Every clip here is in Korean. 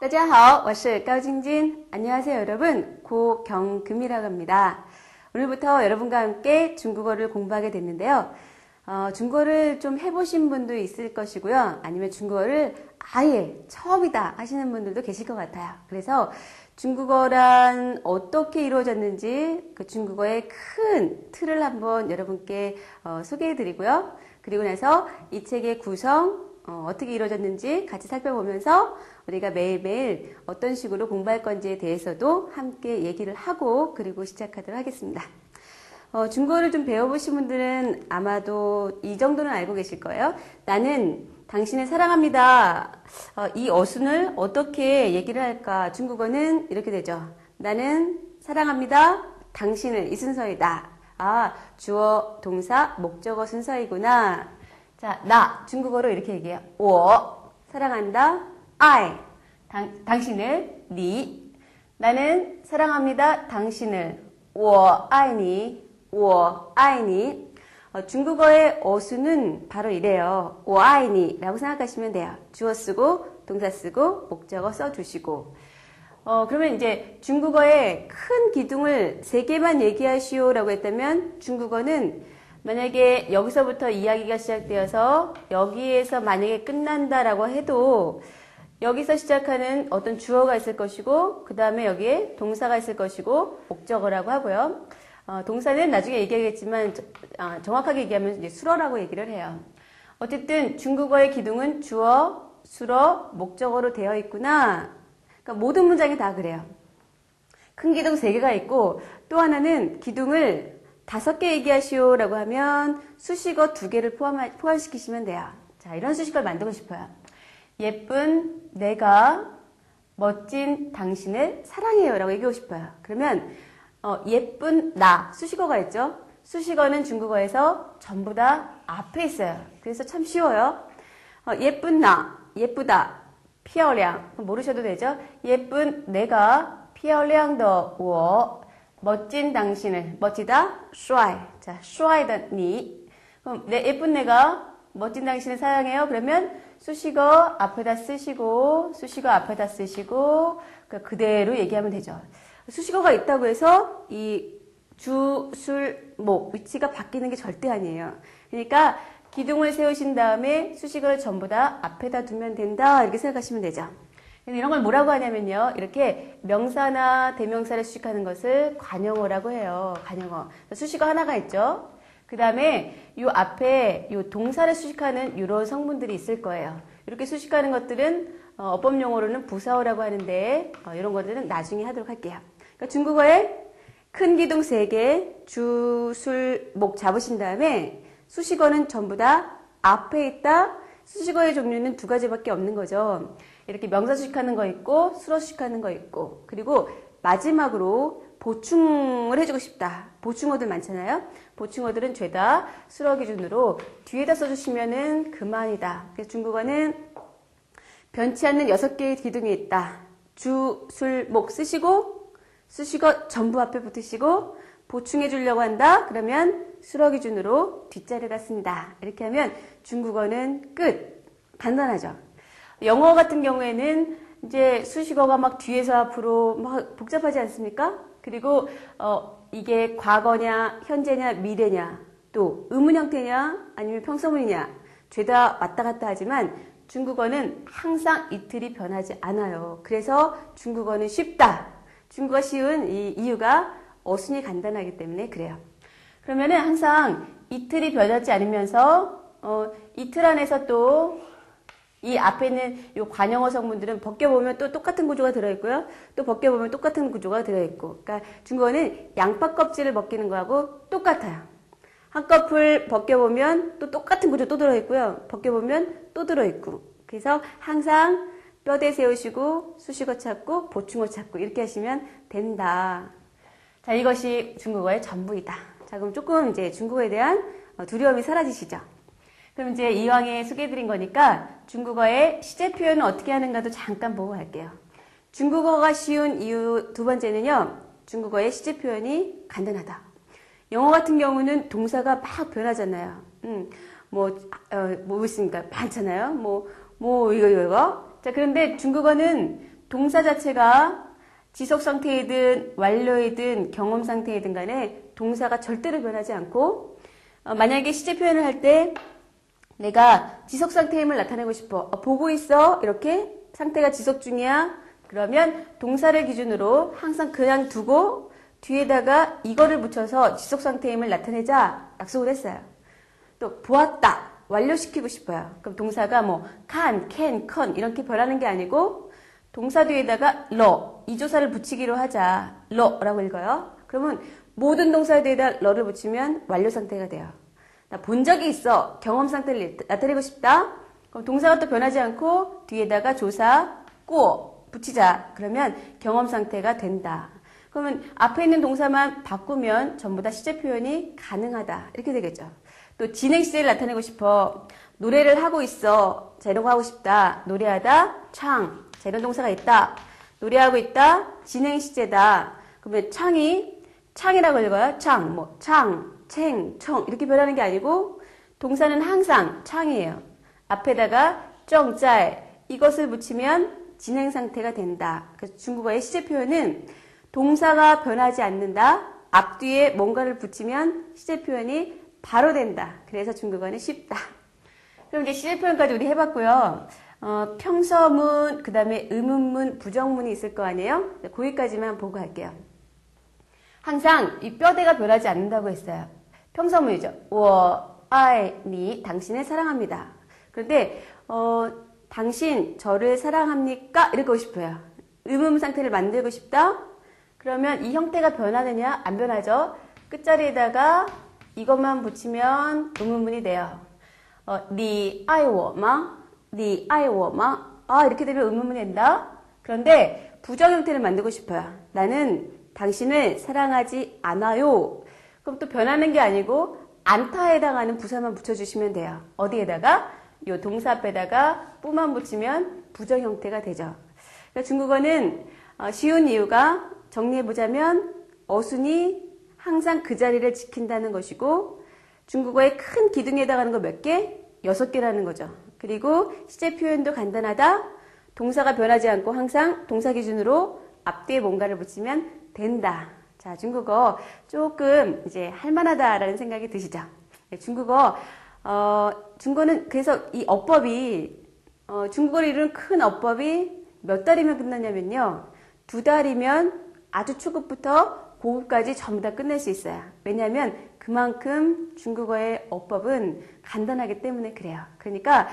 大家好，我是高晶晶. 안녕하세요 여러분, 고경금이라고 합니다. 오늘부터 여러분과 함께 중국어를 공부하게 됐는데요. 중국어를 좀 해보신 분도 있을 것이고요. 아니면 중국어를 아예 처음이다 하시는 분들도 계실 것 같아요. 그래서 중국어란 어떻게 이루어졌는지 그 중국어의 큰 틀을 한번 여러분께 소개해 드리고요. 그리고 나서 이 책의 구성, 어떻게 이루어졌는지 같이 살펴보면서 우리가 매일매일 어떤 식으로 공부할 건지에 대해서도 함께 얘기를 하고 그리고 시작하도록 하겠습니다. 중국어를 좀 배워보신 분들은 아마도 이 정도는 알고 계실 거예요. 나는 당신을 사랑합니다. 이 어순을 어떻게 얘기를 할까? 중국어는 이렇게 되죠. 나는 사랑합니다. 당신을 이 순서이다. 주어, 동사, 목적어 순서이구나. 자, 나 중국어로 이렇게 얘기해요. 我 사랑한다. I 당신을 你 나는 사랑합니다. 당신을 我爱你我爱你 중국어의 어수는 바로 이래요. 我爱你 라고 생각하시면 돼요. 주어 쓰고 동사 쓰고 목적어 써주시고 그러면 이제 중국어의 큰 기둥을 3개만 얘기하시오 라고 했다면 중국어는 만약에 여기서부터 이야기가 시작되어서 여기에서 만약에 끝난다라고 해도 여기서 시작하는 어떤 주어가 있을 것이고 그 다음에 여기에 동사가 있을 것이고 목적어라고 하고요. 동사는 나중에 얘기하겠지만 정확하게 얘기하면 이제 수어라고 얘기를 해요. 어쨌든 중국어의 기둥은 주어, 수어, 목적어로 되어 있구나. 그러니까 모든 문장이 다 그래요. 큰 기둥 3개가 있고 또 하나는 기둥을 5개 얘기하시오 라고 하면 수식어 2개를 포함시키시면 돼요. 자, 이런 수식어를 만들고 싶어요. 예쁜 내가 멋진 당신을 사랑해요 라고 얘기하고 싶어요. 그러면 예쁜 나 수식어가 있죠. 수식어는 중국어에서 전부 다 앞에 있어요. 그래서 참 쉬워요. 예쁜 나, 예쁘다, 漂亮 모르셔도 되죠. 예쁜 내가 漂亮的我 멋진 당신을, 멋지다, 帅. 자, 帅的你. 그럼 예쁜 내가 멋진 당신을 사랑해요. 그러면 수식어 앞에다 쓰시고, 수식어 앞에다 쓰시고, 그대로 얘기하면 되죠. 수식어가 있다고 해서 이 주, 술, 목 위치가 바뀌는 게 절대 아니에요. 그러니까 기둥을 세우신 다음에 수식어를 전부 다 앞에다 두면 된다. 이렇게 생각하시면 되죠. 이런 걸 뭐라고 하냐면요. 이렇게 명사나 대명사를 수식하는 것을 관용어라고 해요. 관용어. 수식어 하나가 있죠. 그 다음에 요 앞에 요 동사를 수식하는 이런 성분들이 있을 거예요. 이렇게 수식하는 것들은 어법 용어로는 부사어라고 하는데 이런 것들은 나중에 하도록 할게요. 그러니까 중국어에 큰 기둥 3개, 주, 술, 목 잡으신 다음에 수식어는 전부 다 앞에 있다. 수식어의 종류는 2가지밖에 없는 거죠. 이렇게 명사 수식하는 거 있고 수로 수식하는 거 있고 그리고 마지막으로 보충을 해주고 싶다. 보충어들 많잖아요. 보충어들은 죄다 수로 기준으로 뒤에다 써주시면은 그만이다. 그래서 중국어는 변치 않는 6개의 기둥이 있다. 주, 술, 목 쓰시고 수식어 전부 앞에 붙으시고 보충해 주려고 한다. 그러면 수로 기준으로 뒷자리에다 씁니다. 이렇게 하면 중국어는 끝. 간단하죠. 영어 같은 경우에는 이제 수식어가 막 뒤에서 앞으로 막 복잡하지 않습니까? 그리고 이게 과거냐, 현재냐, 미래냐, 또 의문 형태냐, 아니면 평서문이냐, 죄다 왔다 갔다 하지만 중국어는 항상 이틀이 변하지 않아요. 그래서 중국어는 쉽다. 중국어 쉬운 이 이유가 어순이 간단하기 때문에 그래요. 그러면은 항상 이틀이 변하지 않으면서 이틀 안에서 또 이 앞에 있는 요 관용어 성분들은 벗겨보면 또 똑같은 구조가 들어있고요. 또 벗겨보면 똑같은 구조가 들어있고. 그러니까 중국어는 양파 껍질을 벗기는 거하고 똑같아요. 한꺼풀 벗겨보면 또 똑같은 구조 또 들어있고요. 벗겨보면 또 들어있고. 그래서 항상 뼈대 세우시고 수식어 찾고 보충어 찾고 이렇게 하시면 된다. 자, 이것이 중국어의 전부이다. 자, 그럼 조금 이제 중국어에 대한 두려움이 사라지시죠? 그럼 이제 이왕에 소개해드린 거니까 중국어의 시제 표현은 어떻게 하는가도 잠깐 보고 갈게요. 중국어가 쉬운 이유 2번째는요. 중국어의 시제 표현이 간단하다. 영어 같은 경우는 동사가 막 변하잖아요. 뭐 있습니까? 많잖아요. 이거. 자, 그런데 중국어는 동사 자체가 지속 상태이든 완료이든 경험 상태이든 간에 동사가 절대로 변하지 않고 만약에 시제 표현을 할 때 내가 지속 상태임을 나타내고 싶어. 보고 있어. 이렇게 상태가 지속 중이야. 그러면 동사를 기준으로 항상 그냥 두고 뒤에다가 이거를 붙여서 지속 상태임을 나타내자 약속을 했어요. 또 보았다. 완료시키고 싶어요. 그럼 동사가 뭐 can, can 이렇게 변하는 게 아니고 동사 뒤에다가 이 조사를 붙이기로 하자. 라고 읽어요. 그러면 모든 동사 뒤에다 러를 붙이면 완료 상태가 돼요. 나 본 적이 있어. 경험 상태를 나타내고 싶다. 그럼 동사가 또 변하지 않고 뒤에다가 조사 꼭 붙이자. 그러면 경험 상태가 된다. 그러면 앞에 있는 동사만 바꾸면 전부 다 시제 표현이 가능하다. 이렇게 되겠죠. 또 진행 시제를 나타내고 싶어. 노래를 하고 있어. 자, 이런 거 하고 싶다. 노래하다. 창. 자, 이런 동사가 있다. 노래하고 있다. 진행 시제다. 그러면 창이라고 읽어요. 창, 청 이렇게 변하는 게 아니고 동사는 항상 창이에요. 앞에다가 정짤 이것을 붙이면 진행 상태가 된다. 그래서 중국어의 시제 표현은 동사가 변하지 않는다. 앞뒤에 뭔가를 붙이면 시제 표현이 바로 된다. 그래서 중국어는 쉽다. 그럼 이제 시제 표현까지 우리 해봤고요. 평서문, 그 다음에 의문문, 부정문이 있을 거 아니에요? 거기까지만 보고 할게요. 항상 이 뼈대가 변하지 않는다고 했어요. 평서문이죠. 我爱你, 당신을 사랑합니다. 그런데 당신 저를 사랑합니까? 이러고 싶어요. 의문 상태를 만들고 싶다? 그러면 이 형태가 변하느냐? 안 변하죠. 끝자리에다가 이것만 붙이면 의문문이 돼요. 你爱我吗? 你爱我吗? 이렇게 되면 의문문이 된다. 그런데 부정 형태를 만들고 싶어요. 나는 당신을 사랑하지 않아요. 그럼 또 변하는 게 아니고 않다에 해당하는 부사만 붙여주시면 돼요. 어디에다가? 요 동사 앞에다가 뿌만 붙이면 부정 형태가 되죠. 그러니까 중국어는 쉬운 이유가 정리해보자면 어순이 항상 그 자리를 지킨다는 것이고 중국어의 큰 기둥에 해당하는 거 몇 개? 6개라는 거죠. 그리고 시제 표현도 간단하다. 동사가 변하지 않고 항상 동사 기준으로 앞뒤에 뭔가를 붙이면 된다. 자, 중국어 조금 이제 할만하다라는 생각이 드시죠? 네, 중국어는 그래서 이 어법이, 중국어를 이루는 큰 어법이 몇 달이면 끝나냐면요. 2달이면 아주 초급부터 고급까지 전부 다 끝낼 수 있어요. 왜냐하면 그만큼 중국어의 어법은 간단하기 때문에 그래요. 그러니까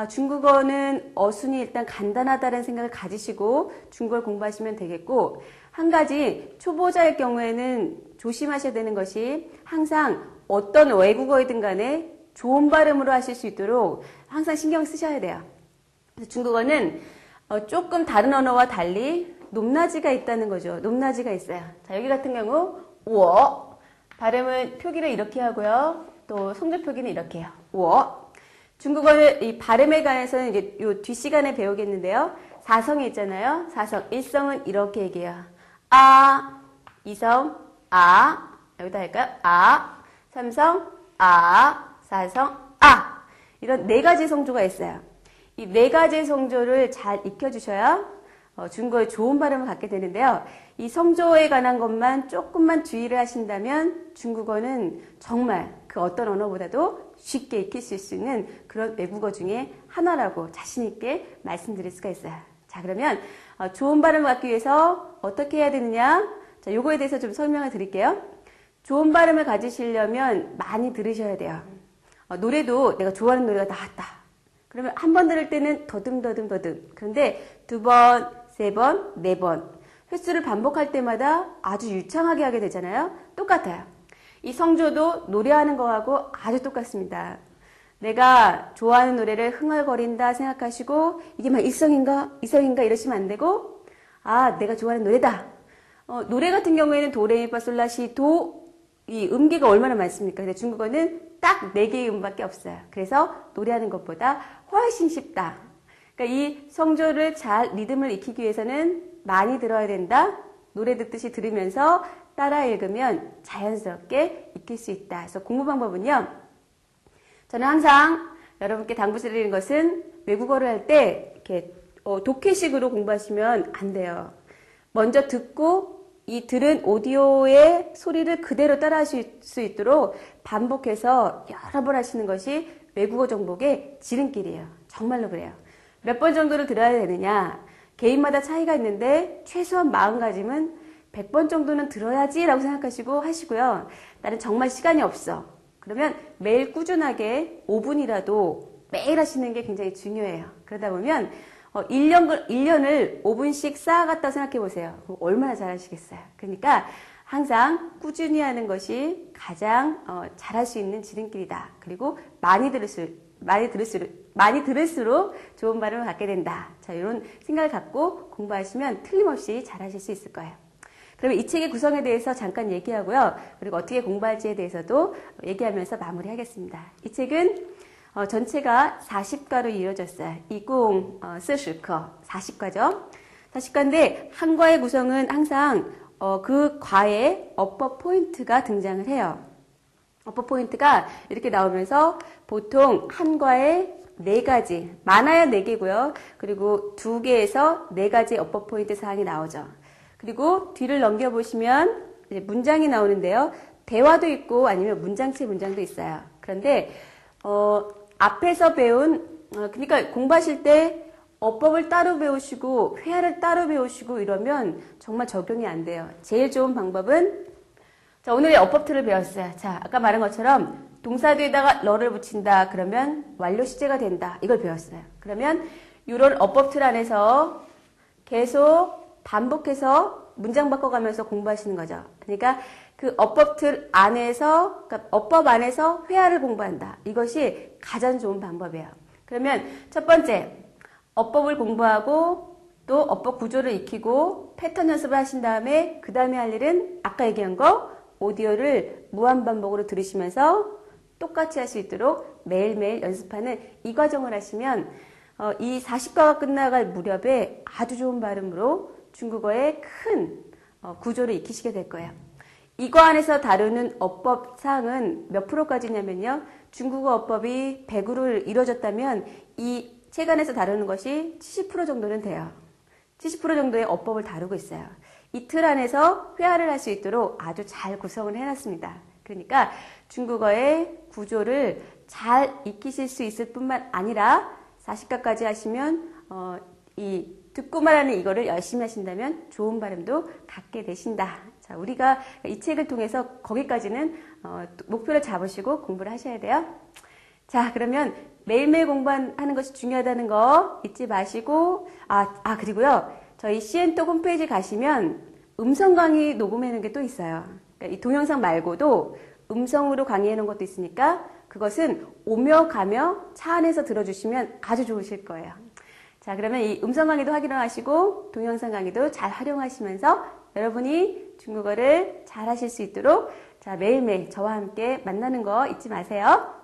중국어는 어순이 일단 간단하다는 생각을 가지시고 중국어를 공부하시면 되겠고 한 가지 초보자의 경우에는 조심하셔야 되는 것이 항상 어떤 외국어이든 간에 좋은 발음으로 하실 수 있도록 항상 신경 쓰셔야 돼요. 그래서 중국어는 조금 다른 언어와 달리 높낮이가 있다는 거죠. 높낮이가 있어요. 자, 여기 같은 경우 我 발음은 표기를 이렇게 하고요. 또 성조 표기는 이렇게 해요. 我 중국어는 이 발음에 관해서는 이제 요 뒷시간에 배우겠는데요. 4성이 있잖아요. 4성. 1성은 이렇게 얘기해요. 아, 2성, 아, 여기다 할까요? 아, 3성, 아, 4성, 아. 이런 4가지 성조가 있어요. 이 4가지 성조를 잘 익혀주셔야 중국어의 좋은 발음을 갖게 되는데요. 이 성조에 관한 것만 조금만 주의를 하신다면 중국어는 정말 그 어떤 언어보다도 쉽게 익힐 수 있는 그런 외국어 중에 하나라고 자신 있게 말씀드릴 수가 있어요. 자, 그러면 좋은 발음을 갖기 위해서 어떻게 해야 되느냐? 자, 요거에 대해서 좀 설명을 드릴게요. 좋은 발음을 가지시려면 많이 들으셔야 돼요. 노래도 내가 좋아하는 노래가 나왔다. 그러면 한 번 들을 때는 더듬. 그런데 2번, 3번, 4번 횟수를 반복할 때마다 아주 유창하게 하게 되잖아요. 똑같아요. 이 성조도 노래하는 거하고 아주 똑같습니다. 내가 좋아하는 노래를 흥얼거린다 생각하시고 이게 막 일성인가 이러시면 안 되고 내가 좋아하는 노래다. 노래 같은 경우에는 도레미파솔라시 도 이 음계가 얼마나 많습니까? 근데 중국어는 딱 4개의 음밖에 없어요. 그래서 노래하는 것보다 훨씬 쉽다. 그러니까 이 성조를 잘 리듬을 익히기 위해서는 많이 들어야 된다. 노래 듣듯이 들으면서 따라 읽으면 자연스럽게 익힐 수 있다. 그래서 공부 방법은요. 저는 항상 여러분께 당부드리는 것은 외국어를 할 때 이렇게 독해식으로 공부하시면 안 돼요. 먼저 듣고 이 들은 오디오의 소리를 그대로 따라 하실 수 있도록 반복해서 여러 번 하시는 것이 외국어 정복의 지름길이에요. 정말로 그래요. 몇 번 정도를 들어야 되느냐? 개인마다 차이가 있는데 최소한 마음가짐은 100번 정도는 들어야지 라고 생각하시고 하시고요. 나는 정말 시간이 없어. 그러면 매일 꾸준하게 5분이라도 매일 하시는 게 굉장히 중요해요. 그러다 보면 1년을 5분씩 쌓아갔다고 생각해 보세요. 그럼 얼마나 잘하시겠어요. 그러니까 항상 꾸준히 하는 것이 가장 잘할 수 있는 지름길이다. 그리고 많이 들을수록 좋은 발음을 갖게 된다. 자, 이런 생각을 갖고 공부하시면 틀림없이 잘하실 수 있을 거예요. 그러면 이 책의 구성에 대해서 잠깐 얘기하고요. 그리고 어떻게 공부할지에 대해서도 얘기하면서 마무리하겠습니다. 이 책은 전체가 40과로 이루어졌어요. 40课, 40과죠. 40과인데 한 과의 구성은 항상 그 과에 어법 포인트가 등장을 해요. 어법 포인트가 이렇게 나오면서 보통 한 과에 4가지, 많아야 4개고요. 그리고 2개에서 4가지 어법 포인트 사항이 나오죠. 그리고 뒤를 넘겨보시면 이제 문장이 나오는데요. 대화도 있고 아니면 문장체 문장도 있어요. 그런데 앞에서 배운 그러니까 공부하실 때 어법을 따로 배우시고 회화를 따로 배우시고 이러면 정말 적용이 안 돼요. 제일 좋은 방법은 자, 오늘의 어법 틀을 배웠어요. 자, 아까 말한 것처럼 동사 뒤에다가 러를 붙인다. 그러면 완료 시제가 된다. 이걸 배웠어요. 그러면 이런 어법 틀 안에서 계속 반복해서 문장 바꿔가면서 공부하시는 거죠. 그러니까 그 어법 틀 안에서, 그러니까 어법 안에서 회화를 공부한다. 이것이 가장 좋은 방법이에요. 그러면 첫 번째, 어법을 공부하고 또 어법 구조를 익히고 패턴 연습을 하신 다음에 그 다음에 할 일은 아까 얘기한 거 오디오를 무한반복으로 들으시면서 똑같이 할 수 있도록 매일매일 연습하는 이 과정을 하시면 이 40과가 끝나갈 무렵에 아주 좋은 발음으로 중국어의 큰 구조를 익히시게 될 거예요. 이 과 안에서 다루는 어법 사항은 몇 프로까지냐면요. 중국어 어법이 100으로 이루어졌다면 이 책 안에서 다루는 것이 70% 정도는 돼요. 70% 정도의 어법을 다루고 있어요. 이 틀 안에서 회화를 할 수 있도록 아주 잘 구성을 해놨습니다. 그러니까 중국어의 구조를 잘 익히실 수 있을 뿐만 아니라 40과까지 하시면 이 듣고 말하는 이거를 열심히 하신다면 좋은 발음도 갖게 되신다. 자, 우리가 이 책을 통해서 거기까지는 목표를 잡으시고 공부를 하셔야 돼요. 자, 그러면 매일매일 공부하는 것이 중요하다는 거 잊지 마시고 그리고요. 저희 CN톡 홈페이지 가시면 음성 강의 녹음해 놓은 게 또 있어요. 그러니까 이 동영상 말고도 음성으로 강의해 놓은 것도 있으니까 그것은 오며 가며 차 안에서 들어주시면 아주 좋으실 거예요. 자, 그러면 이 음성 강의도 활용하시고 동영상 강의도 잘 활용하시면서 여러분이 중국어를 잘 하실 수 있도록 자, 매일매일 저와 함께 만나는 거 잊지 마세요.